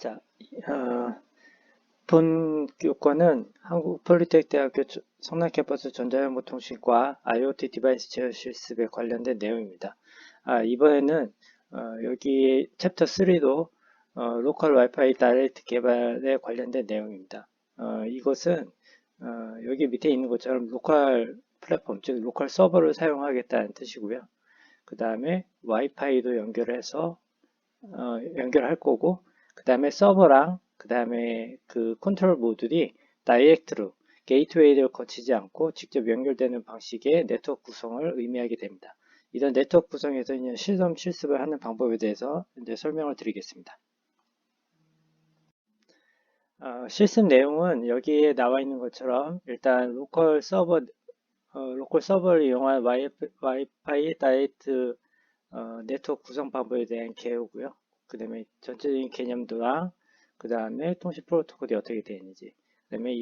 자, 본 교과는 한국폴리테크대학교 성남캠퍼스 전자정보통신과 IoT 디바이스 제어 실습에 관련된 내용입니다. 이번에는 여기 챕터 3도 로컬 와이파이 다이렉트 개발에 관련된 내용입니다. 이것은 여기 밑에 있는 것처럼 로컬 플랫폼, 즉 로컬 서버를 사용하겠다는 뜻이고요. 그 다음에 와이파이도 연결할 거고, 그 다음에 서버랑 그 다음에 그 컨트롤 모듈이 다이렉트로 게이트웨이를 거치지 않고 직접 연결되는 방식의 네트워크 구성을 의미하게 됩니다. 이런 네트워크 구성에서 실습을 하는 방법에 대해서 이제 설명을 드리겠습니다. 실습 내용은 여기에 나와 있는 것처럼 일단 로컬 서버를 이용한 와이파이 다이렉트 네트워크 구성 방법에 대한 개요고요. 그 다음에 전체적인 개념도랑 그 다음에 통신 프로토콜이 어떻게 되는지, 그 다음에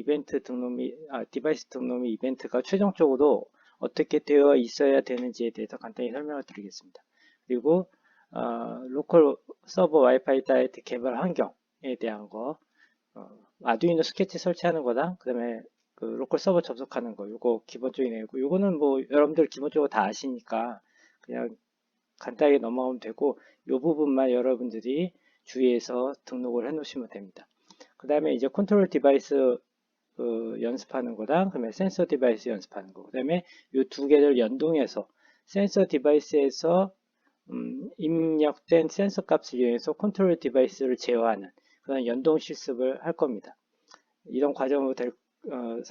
디바이스 등록 및 이벤트가 최종적으로 어떻게 되어 있어야 되는지에 대해서 간단히 설명을 드리겠습니다. 그리고 로컬 서버 와이파이 다이렉트 개발 환경에 대한 거, 아두이노 스케치 설치하는 거랑 그 다음에 그 로컬 서버 접속하는 거, 요거 기본적인 내용이고, 요거는 뭐 여러분들 기본적으로 다 아시니까 그냥 간단하게 넘어가면 되고, 이 부분만 여러분들이 주의해서 등록을 해 놓으시면 됩니다. 그 다음에 이제 컨트롤 디바이스 연습하는 거랑 그다음에 센서 디바이스 연습하는 거, 그 다음에 이 두 개를 연동해서 센서 디바이스에서 입력된 센서 값을 이용해서 컨트롤 디바이스를 제어하는 그런 연동 실습을 할 겁니다. 이런 과정으로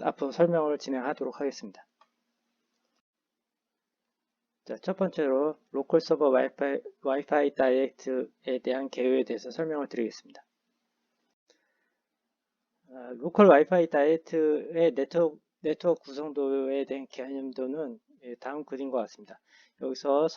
앞으로 설명을 진행하도록 하겠습니다. 자, 첫 번째로 로컬 서버 와이파이 다이렉트에 대한 개요에 대해서 설명을 드리겠습니다. 로컬 와이파이 다이렉트의 네트워크 구성도에 대한 개념도는 다음 그림과 같습니다. 여기서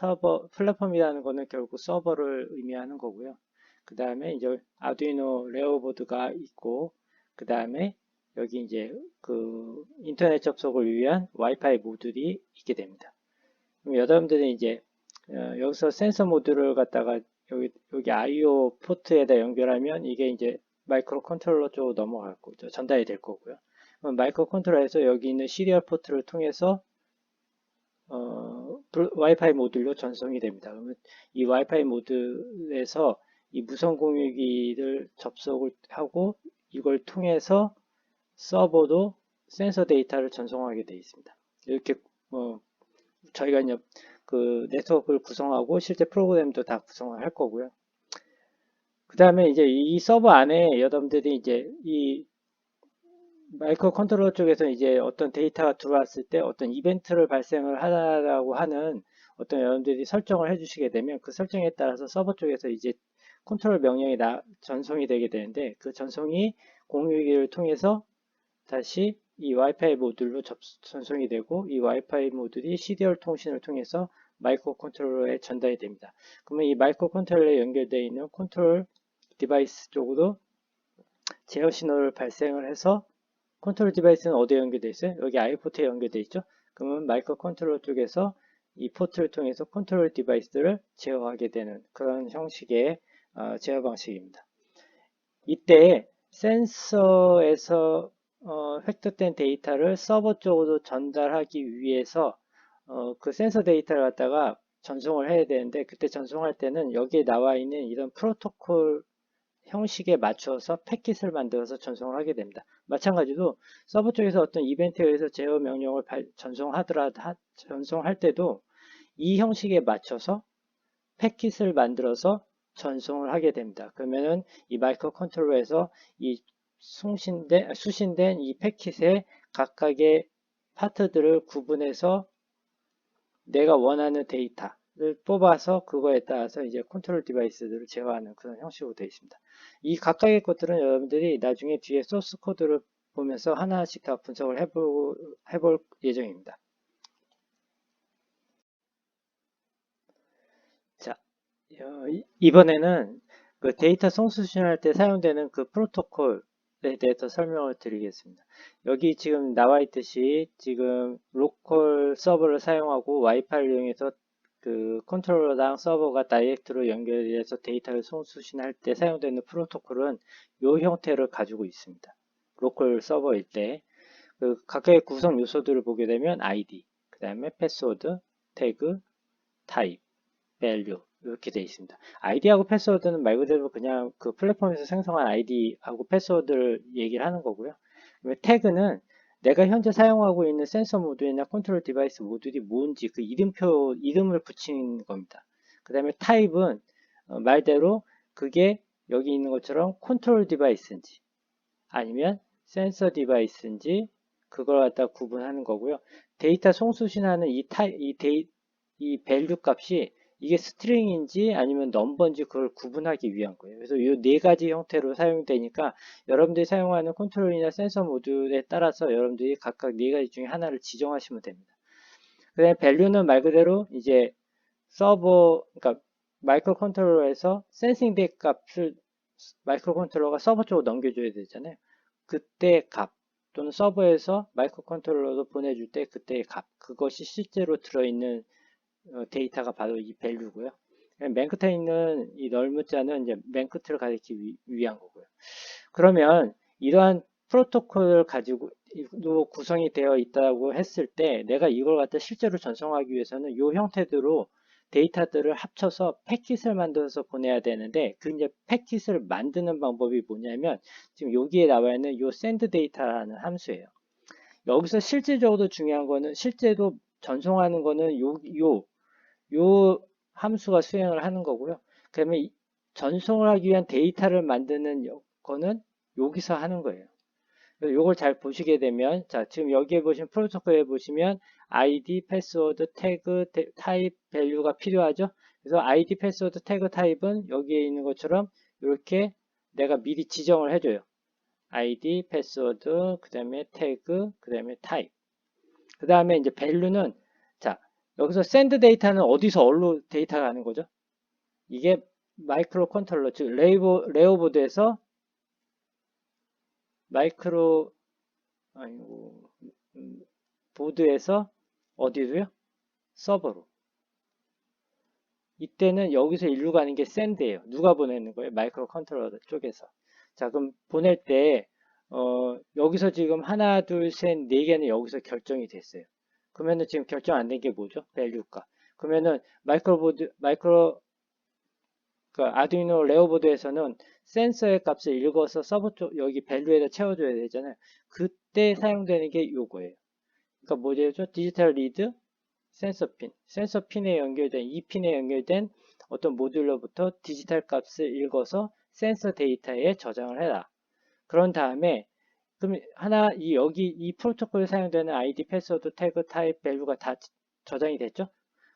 플랫폼이라는 것은 결국 서버를 의미하는 거고요. 그 다음에 이제 아두이노 레오 보드가 있고, 그 다음에 여기 이제 그 인터넷 접속을 위한 와이파이 모듈이 있게 됩니다. 그럼 여러분들은 이제 여기서 센서 모듈을 갖다가 여기 I/O 포트에다 연결하면 이게 이제 마이크로 컨트롤러 쪽으로 넘어갈 거죠. 전달이 될 거고요. 그럼 마이크로 컨트롤러에서 여기 있는 시리얼 포트를 통해서 와이파이 모듈로 전송이 됩니다. 그러면 이 와이파이 모듈에서 이 무선 공유기를 접속을 하고 이걸 통해서 서버도 센서 데이터를 전송하게 되어 있습니다. 이렇게 저희가 이제 그 네트워크를 구성하고 실제 프로그램도 다 구성을 할 거고요. 그 다음에 이제 이 서버 안에 여러분들이 이제 이 마이크로 컨트롤러 쪽에서 이제 어떤 데이터가 들어왔을 때 어떤 이벤트를 발생을 하라고 하는 어떤 여러분들이 설정을 해주시게 되면 그 설정에 따라서 서버 쪽에서 이제 컨트롤 명령이 전송이 되게 되는데, 그 전송이 공유기를 통해서 다시 이 와이파이 모듈로 전송이 되고, 이 와이파이 모듈이 시리얼 통신을 통해서 마이크로 컨트롤러에 전달이 됩니다. 그러면 이 마이크로 컨트롤러에 연결되어 있는 컨트롤 디바이스 쪽으로 제어 신호를 발생을 해서, 컨트롤 디바이스는 어디에 연결되어 있어요? 여기 I 포트에 연결되어 있죠? 그러면 마이크로 컨트롤러 쪽에서 이 포트를 통해서 컨트롤 디바이스를 제어하게 되는 그런 형식의 제어 방식입니다. 이때 센서에서 획득된 데이터를 서버 쪽으로 전달하기 위해서 그 센서 데이터를 갖다가 전송을 해야 되는데, 그때 전송할 때는 여기에 나와 있는 이런 프로토콜 형식에 맞춰서 패킷을 만들어서 전송을 하게 됩니다. 마찬가지로 서버 쪽에서 어떤 이벤트에 의해서 제어 명령을 전송할 때도 이 형식에 맞춰서 패킷을 만들어서 전송을 하게 됩니다. 그러면은 이 마이크로 컨트롤러에서 이 수신된 이 패킷의 각각의 파트들을 구분해서 내가 원하는 데이터를 뽑아서 그거에 따라서 이제 컨트롤 디바이스들을 제어하는 그런 형식으로 되어 있습니다. 이 각각의 것들은 여러분들이 나중에 뒤에 소스 코드를 보면서 하나씩 다 분석을 해볼 예정입니다. 자, 이번에는 그 데이터 송수신할 때 사용되는 그 프로토콜에 대해서 설명을 드리겠습니다. 여기 지금 나와 있듯이 지금 로컬 서버를 사용하고 와이파이를 이용해서 그 컨트롤러랑 서버가 다이렉트로 연결해서 데이터를 송수신할 때 사용되는 프로토콜은 이 형태를 가지고 있습니다. 로컬 서버일 때 그 각각의 구성 요소들을 보게 되면 ID, 그 다음에 패스워드, 태그, 타입, 밸류 이렇게 되어 있습니다. 아이디하고 패스워드는 말 그대로 그냥 그 플랫폼에서 생성한 아이디하고 패스워드를 얘기를 하는 거고요. 태그는 내가 현재 사용하고 있는 센서 모듈이나 컨트롤 디바이스 모듈이 뭔지 그 이름을 붙이는 겁니다. 그 다음에 타입은 말대로 그게 여기 있는 것처럼 컨트롤 디바이스인지 아니면 센서 디바이스인지 그걸 갖다 구분하는 거고요. 데이터 송수신하는 이 밸류 값이 이게 스트링인지 아니면 넘버인지 그걸 구분하기 위한 거예요. 그래서 이 네 가지 형태로 사용되니까 여러분들이 사용하는 컨트롤이나 센서 모듈에 따라서 여러분들이 각각 네 가지 중에 하나를 지정하시면 됩니다. 그 다음에 밸류는 말 그대로 이제 서버, 그러니까 마이크로 컨트롤러에서 센싱 덱 값을 마이크로 컨트롤러가 서버 쪽으로 넘겨줘야 되잖아요. 그때 값 또는 서버에서 마이크로 컨트롤러로 보내줄 때 그때의 값 그것이 실제로 들어있는 데이터가 바로 이 밸류고요. 맨 끝에 있는 이 널무자는 이제 맨 끝을 가리키기 위한 거고요. 그러면 이러한 프로토콜을 가지고 구성이 되어 있다고 했을 때 내가 이걸 갖다 실제로 전송하기 위해서는 이 형태대로 데이터들을 합쳐서 패킷을 만들어서 보내야 되는데 그 이제 패킷을 만드는 방법이 뭐냐면 지금 여기에 나와 있는 이 send data라는 함수예요. 여기서 실질적으로 중요한 거는 실제로 전송하는 거는 요 함수가 수행을 하는 거고요. 그러면 전송을 하기 위한 데이터를 만드는 거는 여기서 하는 거예요. 요걸 잘 보시게 되면 자 지금 여기에 보시면 프로토콜에 보시면 ID, 패스워드, 태그, 타입, 밸류가 필요하죠. 그래서 ID, 패스워드, 태그, 타입은 여기에 있는 것처럼 이렇게 내가 미리 지정을 해줘요. ID, 패스워드, 그 다음에 태그, 그 다음에 타입. 그 다음에 이제 밸류는 자 여기서 샌드 데이터는 어디로 데이터가 가는 거죠? 이게 마이크로 컨트롤러 즉 레오보드에서 마이크로 아이고 보드에서 어디로요? 서버로. 이때는 여기서 일로 가는 게 샌드예요. 누가 보내는 거예요? 마이크로 컨트롤러 쪽에서. 자, 그럼 보낼 때 여기서 지금 하나, 둘, 셋, 네 개는 여기서 결정이 됐어요. 그러면은 지금 결정 안 된 게 뭐죠? 밸류가. 그러면은 그 아두이노 레오보드에서는 센서의 값을 읽어서 서버 쪽 여기 밸류에다 채워줘야 되잖아요. 그때 사용되는 게 요거예요. 그러니까 뭐죠? 디지털 리드 센서 핀에 연결된 이 핀에 연결된 어떤 모듈로부터 디지털 값을 읽어서 센서 데이터에 저장을 해라. 그런 다음에 그럼 여기 이 프로토콜에 사용되는 ID, 패스워드, 태그, 타입, 밸류가 다 저장이 됐죠?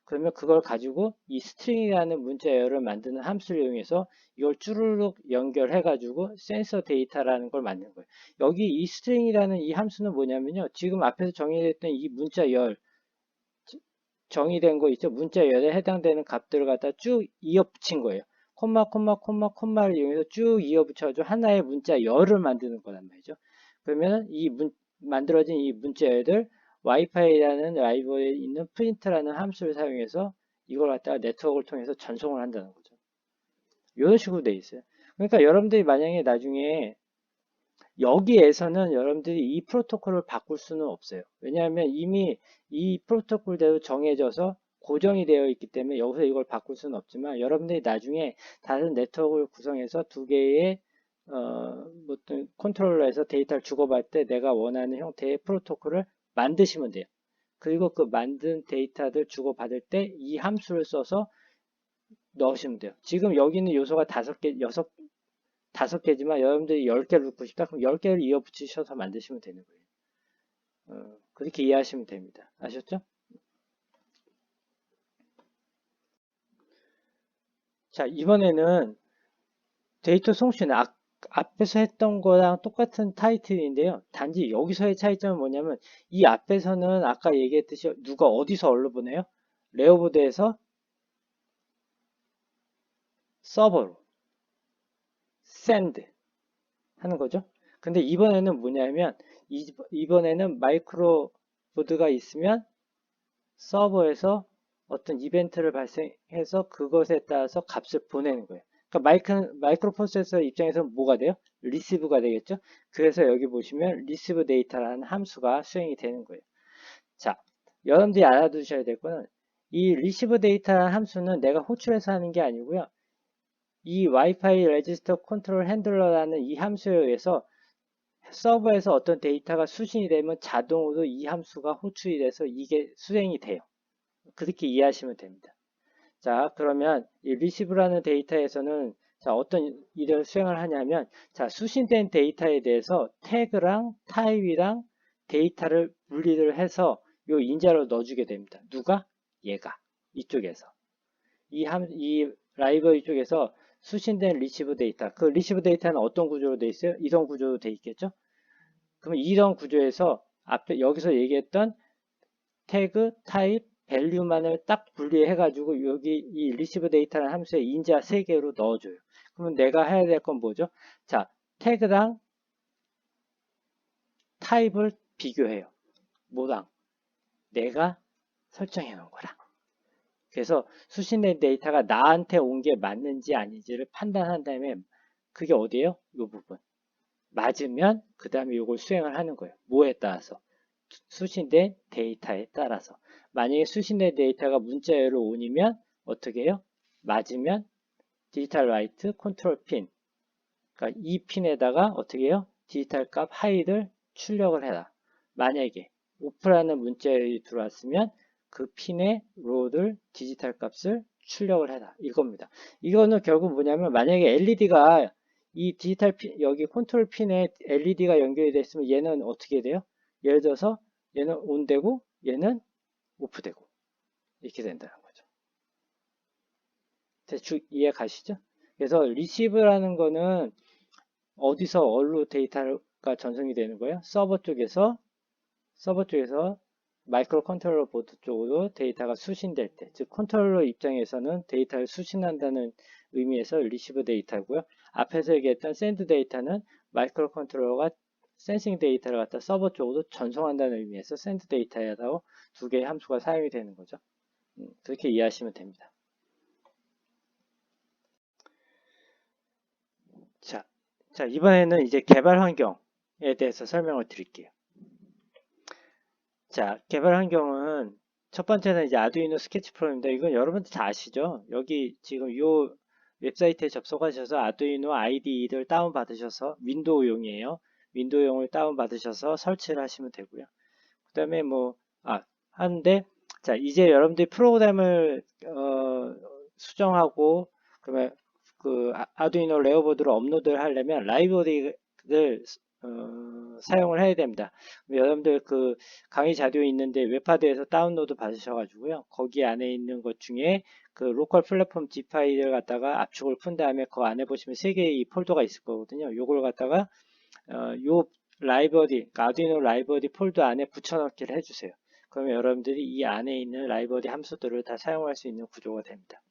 그러면 그걸 가지고 이 스트링이라는 문자열을 만드는 함수를 이용해서 이걸 쭈루룩 연결해 가지고 센서 데이터라는 걸 만드는 거예요. 여기 이 스트링이라는 이 함수는 뭐냐면요. 지금 앞에서 정의됐던 이 문자열 정의된 거 있죠. 문자열에 해당되는 값들을 갖다 쭉 이어 붙인 거예요. 콤마를 이용해서 쭉 이어 붙여가지고 하나의 문자열을 만드는 거란 말이죠. 그러면 만들어진 이 문자열들 와이파이라는 라이브러리에 있는 프린트라는 함수를 사용해서 이걸 갖다가 네트워크를 통해서 전송을 한다는 거죠. 이런 식으로 돼 있어요. 그러니까 여러분들이 만약에 나중에 여기에서는 여러분들이 이 프로토콜을 바꿀 수는 없어요. 왜냐하면 이미 이 프로토콜대로 정해져서 고정이 되어 있기 때문에 여기서 이걸 바꿀 수는 없지만 여러분들이 나중에 다른 네트워크를 구성해서 두 개의 어떤 컨트롤러에서 데이터를 주고받을 때 내가 원하는 형태의 프로토콜을 만드시면 돼요. 그리고 그 만든 데이터들 주고받을 때 이 함수를 써서 넣으시면 돼요. 지금 여기 있는 요소가 5개지만 여러분들이 10개를 넣고 싶다? 그럼 10개를 이어 붙이셔서 만드시면 되는 거예요. 그렇게 이해하시면 됩니다. 아셨죠? 자, 이번에는 데이터 송신 앞에서 했던 거랑 똑같은 타이틀인데요. 단지 여기서의 차이점은 뭐냐면 이 앞에서는 아까 얘기했듯이 누가 어디서 어디로 보내요? 레오보드에서 서버로 send 하는 거죠. 근데 이번에는 뭐냐면 이번에는 마이크로 보드가 있으면 서버에서 어떤 이벤트를 발생해서 그것에 따라서 값을 보내는 거예요. 그러니까 마이크로 프로세서 입장에서는 뭐가 돼요? 리시브가 되겠죠? 그래서 여기 보시면 리시브 데이터라는 함수가 수행이 되는 거예요. 자, 여러분들이 알아두셔야 될 거는 이 리시브 데이터라는 함수는 내가 호출해서 하는 게 아니고요. 이 와이파이 레지스터 컨트롤 핸들러라는 이 함수에 의해서 서버에서 어떤 데이터가 수신이 되면 자동으로 이 함수가 호출이 돼서 이게 수행이 돼요. 그렇게 이해하시면 됩니다. 자, 그러면 이 리시브라는 데이터에서는 자, 어떤 일을 수행을 하냐면 자, 수신된 데이터에 대해서 태그랑 타입이랑 데이터를 분리를 해서 요 인자로 넣어주게 됩니다. 누가? 얘가. 이쪽에서. 이 라이브러리 쪽에서 수신된 리시브 데이터. 그 리시브 데이터는 어떤 구조로 돼 있어요? 이런 구조로 돼 있겠죠? 그러면 이런 구조에서 앞에 여기서 얘기했던 태그, 타입, 밸류만을 딱 분리해가지고 여기 이 리시브 데이터라는 함수에 인자 3개로 넣어줘요. 그러면 내가 해야 될 건 뭐죠? 자, 태그랑 타입을 비교해요. 뭐랑? 내가 설정해 놓은 거랑. 그래서 수신된 데이터가 나한테 온 게 맞는지 아닌지를 판단한 다음에 그게 어디예요? 이 부분. 맞으면 그 다음에 이걸 수행을 하는 거예요. 뭐에 따라서? 수신된 데이터에 따라서. 만약에 수신된 데이터가 문자열로 온이면 어떻게 해요? 맞으면 디지털 라이트 컨트롤 핀. 그러니까 이 핀에다가 어떻게 해요? 디지털 값 하이를 출력을 해라. 만약에 오프라는 문자열이 들어왔으면 그 핀의 로를 디지털 값을 출력을 해라. 이겁니다. 이거는 결국 뭐냐면 만약에 LED가 이 디지털 핀, 여기 컨트롤 핀에 LED가 연결이 됐으면 얘는 어떻게 돼요? 예를 들어서 얘는 온되고 얘는 오프되고 이렇게 된다는 거죠. 대충 이해 가시죠? 그래서 리시브라는 거는 어디서 어디로 데이터가 전송이 되는 거예요? 서버 쪽에서 마이크로 컨트롤러 보드 쪽으로 데이터가 수신될 때, 즉 컨트롤러 입장에서는 데이터를 수신한다는 의미에서 리시브 데이터고요. 앞에서 얘기했던 샌드 데이터는 마이크로 컨트롤러가 센싱 데이터를 갖다 서버 쪽으로 전송한다는 의미에서 샌드 데이터라고 두 개의 함수가 사용이 되는 거죠. 그렇게 이해하시면 됩니다. 자, 이번에는 이제 개발 환경에 대해서 설명을 드릴게요. 자, 개발 환경은 첫 번째는 이제 아두이노 스케치 프로입니다. 이건 여러분들 다 아시죠? 여기 지금 이 웹사이트에 접속하셔서 아두이노 IDE를 다운받으셔서 윈도우용이에요. 윈도우용을 다운받으셔서 설치를 하시면 되고요. 그 다음에 하는데, 자, 이제 여러분들이 프로그램을, 수정하고, 그러면 아두이노 레오보드로 업로드를 하려면 라이브러리를 사용을 해야 됩니다. 여러분들 그 강의 자료에 있는데 웹하드에서 다운로드 받으셔가지고요. 거기 안에 있는 것 중에 그 로컬 플랫폼 zip 파일을 갖다가 압축을 푼 다음에 그 안에 보시면 3개의 폴더가 있을 거거든요. 요걸 갖다가 요 라이브러리, 아두이노 라이브러리 폴더 안에 붙여넣기를 해주세요. 그러면 여러분들이 이 안에 있는 라이브러리 함수들을 다 사용할 수 있는 구조가 됩니다.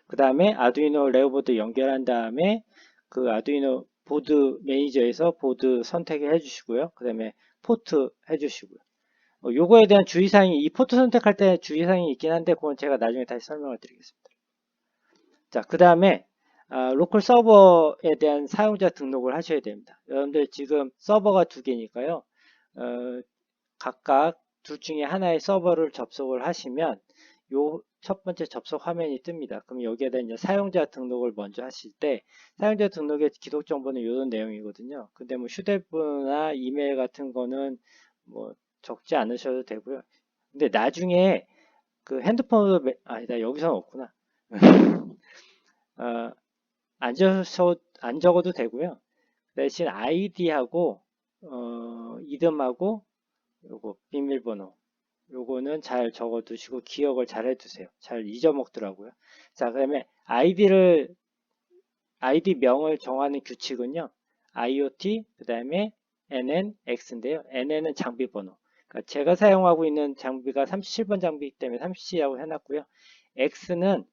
그 다음에 아두이노 레오보드 연결한 다음에 그 아두이노 보드 매니저에서 보드 선택을 해주시고요. 그 다음에 포트 해주시고요. 요거에 대한 주의사항이, 이 포트 선택할 때 주의사항이 있긴 한데 그건 제가 나중에 다시 설명을 드리겠습니다. 자, 그 다음에 로컬 서버에 대한 사용자 등록을 하셔야 됩니다. 여러분들 지금 서버가 2개니까요. 각각 둘 중에 하나의 서버를 접속을 하시면 요 첫 번째 접속 화면이 뜹니다. 그럼 여기에다 이제 사용자 등록을 먼저 하실 때 사용자 등록의 기록 정보는 이런 내용이거든요. 근데 뭐 휴대폰이나 이메일 같은 거는 뭐 적지 않으셔도 되고요. 근데 나중에 그 핸드폰으로 아니다, 여기서는 없구나. 안 적어도 되고요. 대신 아이디하고 이름하고 요거 비밀번호 요거는 잘 적어두시고 기억을 잘 해두세요. 잘 잊어먹더라고요. 자, 그다음에 아이디 명을 정하는 규칙은요. IoT, 그 다음에 NN, X인데요. NN은 장비 번호. 그러니까 제가 사용하고 있는 장비가 37번 장비이기 때문에 37이라고 해놨고요. X는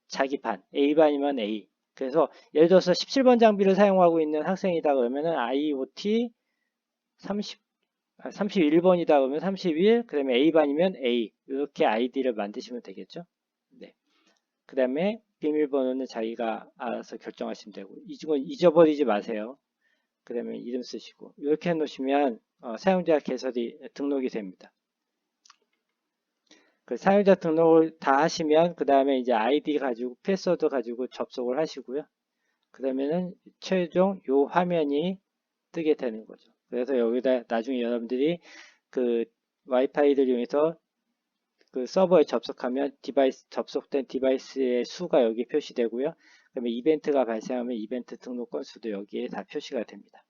자기반, A반이면 A. 그래서 예를 들어서 17번 장비를 사용하고 있는 학생이다 그러면은 IoT 30 31번이다 그러면 31, 그 다음에 A반이면 A, 이렇게 아이디를 만드시면 되겠죠. 네. 그 다음에 비밀번호는 자기가 알아서 결정하시면 되고, 이건 잊어버리지 마세요. 그 다음에 이름 쓰시고, 이렇게 해 놓으시면 사용자 개설이 등록이 됩니다. 그 사용자 등록을 다 하시면, 그 다음에 이제 아이디 가지고, 패스워드 가지고 접속을 하시고요. 그 다음에는 최종 요 화면이 뜨게 되는 거죠. 그래서 여기다 나중에 여러분들이 그 와이파이를 이용해서 그 서버에 접속하면 접속된 디바이스의 수가 여기 표시되고요. 그다음에 이벤트가 발생하면 이벤트 등록 건수도 여기에 다 표시가 됩니다.